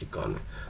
51।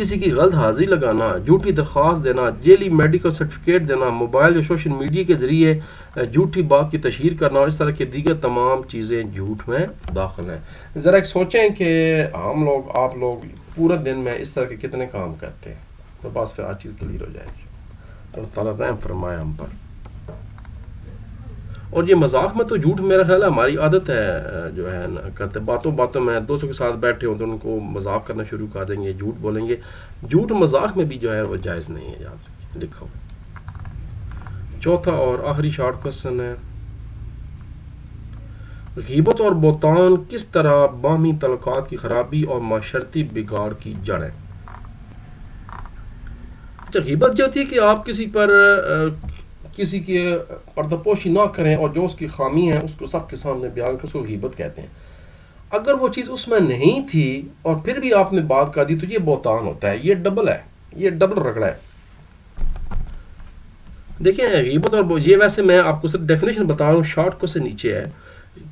کسی کی غلط حاضری لگانا، جھوٹی درخواست دینا، جیلی میڈیکل سرٹیفکیٹ دینا، موبائل یا سوشل میڈیا کے ذریعے جھوٹی بات کی تشہیر کرنا اور اس طرح کی دیگر تمام چیزیں جھوٹ میں داخل ہیں۔ ذرا ایک سوچیں کہ ہم لوگ، آپ لوگ پورے دن میں اس طرح کے کتنے کام کرتے ہیں، تو بس پھر ہر چیز کلیئر ہو جائے گی۔ اللہ تعالیٰ رحم فرمائے ہم پر۔ اور یہ مذاق میں تو جھوٹ میرا خیال ہے ہماری عادت ہے جو ہے نا کرتے، باتوں باتوں میں دوستوں کے ساتھ بیٹھے ہوں تو ان کو مذاق کرنا شروع کر دیں گے، جھوٹ بولیں گے۔ جھوٹ مذاق میں بھی جو ہے وہ جائز نہیں ہے، یاد رکھیں، لکھا ہو۔ چوتھا اور آخری شارٹ کوسچن ہے، غیبت اور بہتان کس طرح باہمی تعلقات کی خرابی اور معاشرتی بگاڑ کی جڑ ہے؟ اچھا، غیبت جو ہوتی ہے کہ آپ کسی پر کسی کی پردہ پوشی نہ کریں اور جو اس کی خامی ہے اس کو سب کے سامنے بیان کر، اس کو غیبت کہتے ہیں۔ اگر وہ چیز اس میں نہیں تھی اور پھر بھی آپ نے بات کر دی تو یہ بہتان ہوتا ہے، یہ ڈبل ہے، یہ ڈبل رگڑا ہے۔ دیکھیں غیبت اور یہ ویسے میں آپ کو صرف ڈیفینیشن بتا رہا ہوں، شارٹ کو سے نیچے ہے،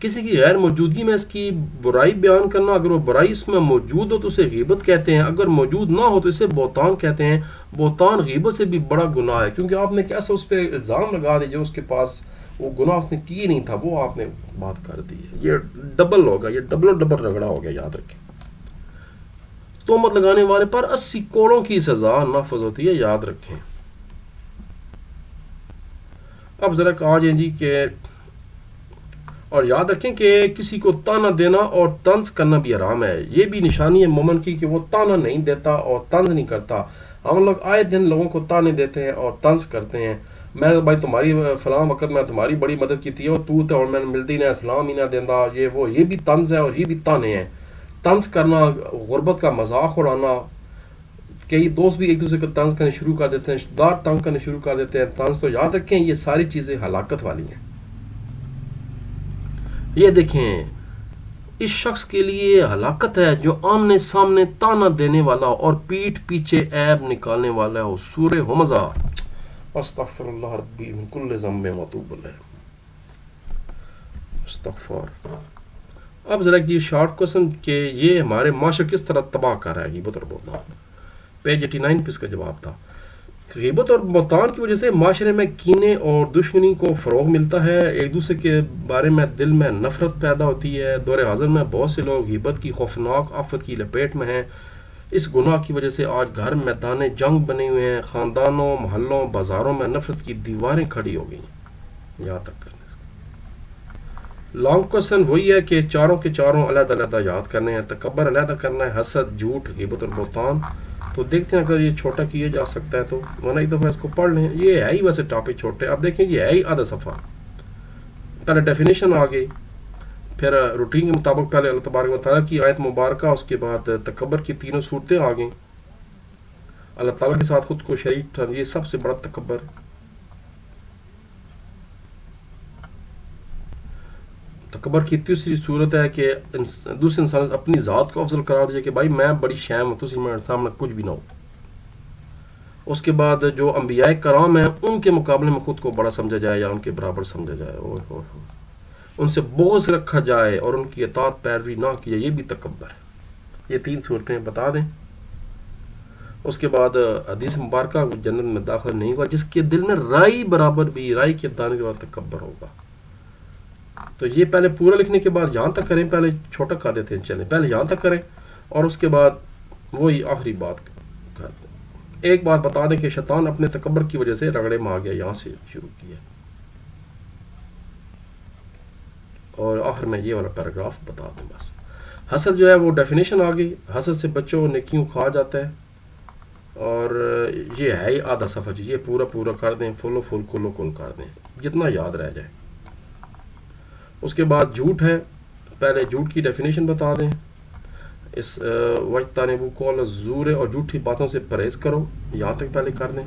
کسی کی غیر موجودگی میں اس کی برائی بیان کرنا، اگر وہ برائی اس میں موجود ہو تو اسے غیبت کہتے ہیں، اگر موجود نہ ہو تو اسے بہتان کہتے ہیں۔ بہتان غیبت سے بھی بڑا گناہ ہے، کیونکہ آپ نے کیسا اس پہ الزام لگا دیا جو اس کے پاس وہ گناہ اس نے کی نہیں تھا، وہ آپ نے بات کر دی ہے۔ یہ ڈبل ہوگا، یہ ڈبل ڈبل رگڑا ہو گیا، یاد رکھیں۔ تہمت لگانے والے پر 80 کوڑوں کی سزا نافذ ہوتی ہے، یاد رکھیں۔ اب ذرا آ جائیں جی کہ، اور یاد رکھیں کہ کسی کو تانا دینا اور طنز کرنا بھی حرام ہے۔ یہ بھی نشانی ہے مومن کی کہ وہ تانا نہیں دیتا اور طنز نہیں کرتا۔ ہم لوگ آئے دن لوگوں کو تانے دیتے ہیں اور طنز کرتے ہیں، میں بھائی تمہاری فلاں وقت میں تمہاری بڑی مدد کی تھی اور تو اور میں ملتی نہ اسلام ہی نہ دینا، یہ وہ، یہ بھی طنز ہے اور یہ بھی تانے ہیں۔ طنز کرنا، غربت کا مذاق اڑانا، کئی دوست بھی ایک دوسرے کو طنز کرنے شروع کر دیتے ہیں، رشتہ دار تنگ کرنے شروع کر دیتے ہیں، طنز تو یاد رکھیں یہ ساری چیزیں ہلاکت والی ہیں۔ یہ دیکھیں اس شخص کے لیے ہلاکت ہے جو آمنے سامنے تانا دینے والا اور پیٹھ پیچھے عیب نکالنے والا ہو۔ سورہ ہمزہ۔ استغفر اللہ ربی من کل ذنب واتوب الیہ۔ استغفار۔ اب ذرا یہ شارٹ کوسچن کہ یہ ہمارے معاشرے کس طرح تباہ کر رہا ہے غیبت اور بہتان، پیج 89 پہ اس کا جواب تھا۔ غیبت اور بہتان کی وجہ سے معاشرے میں کینے اور دشمنی کو فروغ ملتا ہے، ایک دوسرے کے بارے میں دل میں نفرت پیدا ہوتی ہے۔ دور حاضر میں بہت سے لوگ غیبت کی خوفناک آفت کی لپیٹ میں ہیں۔ اس گناہ کی وجہ سے آج گھر میدان جنگ بنے ہوئے ہیں، خاندانوں، محلوں، بازاروں میں نفرت کی دیواریں کھڑی ہو گئی ہیں۔ یہاں تک کرنے لانگ کوسچن وہی ہے کہ چاروں کے چاروں علیحدہ علیحدہ یاد کرنے ہیں، تکبر علیحدہ کرنا ہے، حسد، جھوٹ، غیبت اور بہتان۔ تو دیکھتے ہیں اگر یہ چھوٹا کیا جا سکتا ہے تو ورنہ ایک دفعہ اس کو پڑھ لیں، یہ ہے ہی ویسے ٹاپک چھوٹے۔ اب دیکھیں یہ ہے ہی آدھا صفحہ، پہلے ڈیفینیشن آ گئی، پھر روٹین کے مطابق پہلے اللہ تبارک و تعالیٰ کی آیت مبارکہ، اس کے بعد تکبر کی تینوں صورتیں آ گئیں، اللہ تعالیٰ کے ساتھ خود کو شریک ٹھہرانا، یہ سب سے بڑا تکبر۔ تکبر کی تیسری صورت ہے کہ دوسرے انسان اپنی ذات کو افضل قرار دے کہ بھائی میں بڑی شیم ہوں، تسی میرے سامنے کچھ بھی نہ ہو۔ اس کے بعد جو انبیاء کرام ہیں ان کے مقابلے میں خود کو بڑا سمجھا جائے یا ان کے برابر سمجھا جائے، ان سے بغض رکھا جائے اور ان کی اطاعت پیروی نہ کی جائے، یہ بھی تکبر ہے۔ یہ تین صورتیں بتا دیں۔ اس کے بعد حدیث مبارکہ جنت میں داخل نہیں ہوگا جس کے دل میں رائی برابر بھی، رائی کے دانے کے بعد تکبر ہوگا۔ تو یہ پہلے پورا لکھنے کے بعد یہاں تک کریں، پہلے چھوٹا کر دیتے ہیں، چلیں پہلے یہاں تک کریں اور اس کے بعد وہی آخری بات کر دیں۔ ایک بات بتا دیں کہ شیطان اپنے تکبر کی وجہ سے رگڑے میں آ گیا، یہاں سے شروع کیا اور آخر میں یہ والا پیراگراف بتا دیں بس۔ حسد جو ہے وہ ڈیفینیشن آ گئی، حسد سے بچو نیکیوں کھا جاتا ہے، اور یہ ہے ہی آدھا صفحہ جی، یہ پورا پورا کر دیں، فل و فل کل و کل کر دیں جتنا یاد رہ جائے۔ اس کے بعد جھوٹ ہے، پہلے جھوٹ کی ڈیفینیشن بتا دیں، اس وجتانبوا قول الزور، اور جھوٹی باتوں سے پرہیز کرو، یہاں تک پہلے کر دیں۔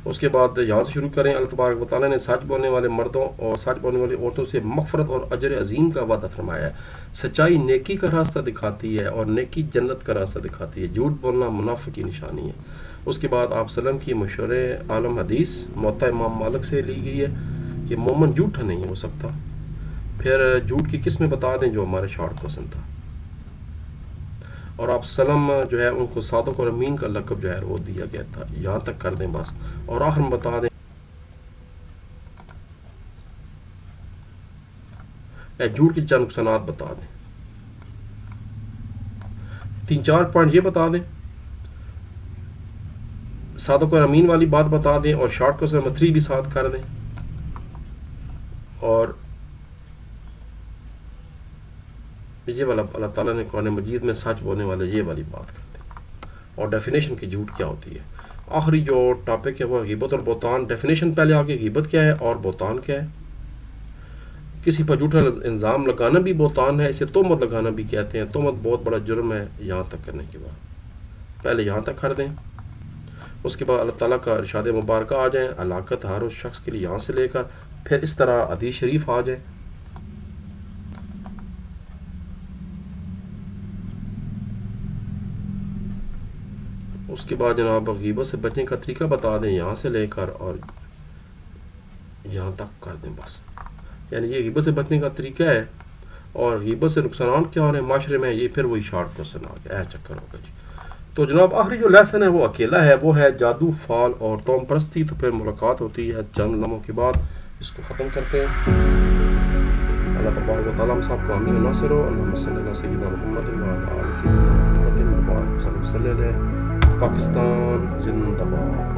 اس کے بعد یہاں سے شروع کریں، اللہ تبارک و تعالیٰ نے سچ بولنے والے مردوں اور سچ بولنے والی عورتوں سے مغفرت اور اجر عظیم کا وعدہ فرمایا ہے۔ سچائی نیکی کا راستہ دکھاتی ہے اور نیکی جنت کا راستہ دکھاتی ہے، جھوٹ بولنا منافق کی نشانی ہے۔ اس کے بعد آپ وسلم کی مشہور عالم حدیث موطا امام مالک سے لی گئی ہے کہ مومن جھوٹا نہیں ہو سکتا۔ پھر جھوٹ کی قسمیں بتا دیں جو ہمارے شارٹ کوسچن تھا۔ اور آپ سلم جو ہے ان کو صادق اور امین کا لقب جو ہے وہ دیا گیا تھا. یہاں تک کر دیں بس. اور آخر میں بتا دیں جھوٹ کے چند نقصانات بتا دیں. 3-4 پوائنٹ یہ بتا دیں, صادق اور امین والی بات بتا دیں, اور شارٹ کوسچن نمبر 3 بھی ساتھ کر دیں, اور یہ والا اللہ تعالیٰ نے قرآن مجید میں سچ بولنے والے یہ والی بات کر دیں, اور ڈیفینیشن کی جھوٹ کیا ہوتی ہے. آخری جو ٹاپک ہے وہ غیبت اور بہتان. ڈیفینیشن پہلے آگے غیبت کیا ہے اور بہتان کیا ہے. کسی پر جھوٹا الزام لگانا بھی بہتان ہے, اسے تہمت لگانا بھی کہتے ہیں. تہمت بہت بڑا جرم ہے. یہاں تک کرنے کے بعد پہلے یہاں تک کر دیں, اس کے بعد اللہ تعالیٰ کا ارشاد مبارکہ آ جائیں, ہلاکت ہر اس شخص کے لیے یہاں سے لے کر پھر اس طرح حدیث شریف آ جائے. اس کے بعد جناب غیبت سے بچنے کا طریقہ بتا دیں یہاں سے لے کر اور یہاں تک کر دیں بس. یعنی یہ غیبت سے بچنے کا طریقہ ہے, اور غیبت سے نقصانات کیا ہو رہے ہیں معاشرے میں, یہ پھر وہی شارٹ کوسچن آ گیا, چکر ہوگا جی. تو جناب آخری جو لیسن ہے وہ اکیلا ہے, وہ ہے جادو, فال اور توم پرستی. تو پھر ملاقات ہوتی ہے چند لمحوں کے بعد, اس کو ختم کرتے ہیں. اللہ تبارک و تعالیٰ ہم صاحب کو آمین و ناصر ہو. اللہم صلی علی سیدنا محمد وعلی آل سیدنا محمد وبارک صلی اللہ علیہ. پاکستان زندہ باد.